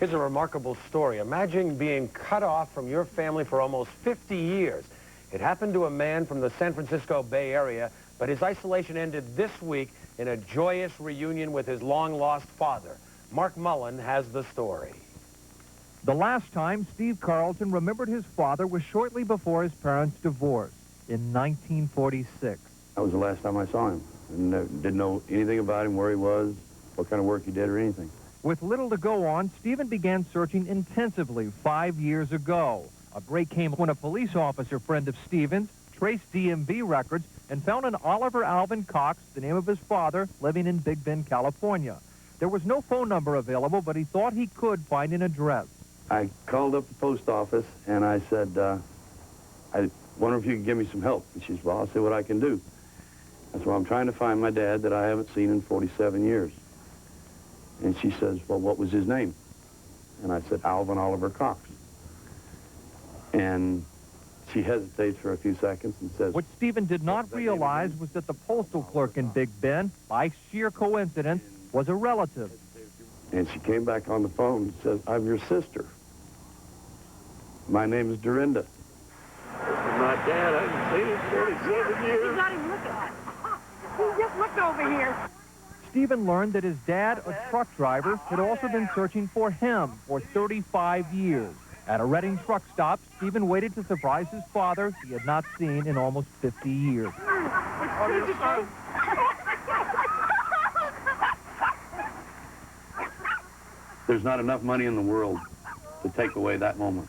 Here's a remarkable story. Imagine being cut off from your family for almost 50 years. It happened to a man from the San Francisco Bay Area, but his isolation ended this week in a joyous reunion with his long-lost father. Mark Mullen has the story. The last time Steve Carlton remembered his father was shortly before his parents' divorce in 1946. That was the last time I saw him. And didn't know anything about him, where he was, what kind of work he did or anything. With little to go on, Stephen began searching intensively 5 years ago. A break came when a police officer friend of Stephen's traced DMV records and found an Oliver Alvin Cox, the name of his father, living in Big Bend, California. There was no phone number available, but he thought he could find an address. I called up the post office and I said, I wonder if you can give me some help. And she said, well, I'll see what I can do. That's why I'm trying to find my dad that I haven't seen in 47 years. And she says, well, what was his name? And I said, Alvin Oliver Cox. And she hesitates for a few seconds and says... What Stephen did not realize was that the postal clerk in Big Bend, by sheer coincidence, was a relative. And she came back on the phone and says, I'm your sister. My name is Dorinda. My dad, I haven't seen him 47 years. You got him looking. He just looked over here. Stephen learned that his dad, a truck driver, had also been searching for him for 35 years. At a Reading truck stop, Stephen waited to surprise his father he had not seen in almost 50 years. There's not enough money in the world to take away that moment,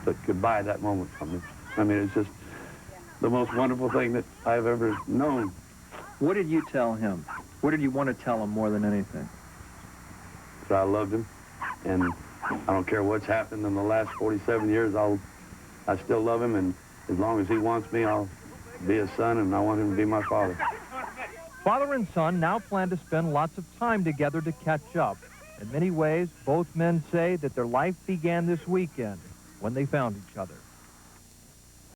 that could buy that moment from me. I mean, it's just the most wonderful thing that I've ever known. What did you tell him? What did you want to tell him more than anything? That I loved him, and I don't care what's happened in the last 47 years, I still love him, and as long as he wants me, I'll be his son, and I want him to be my father. Father and son now plan to spend lots of time together to catch up. In many ways, both men say that their life began this weekend when they found each other.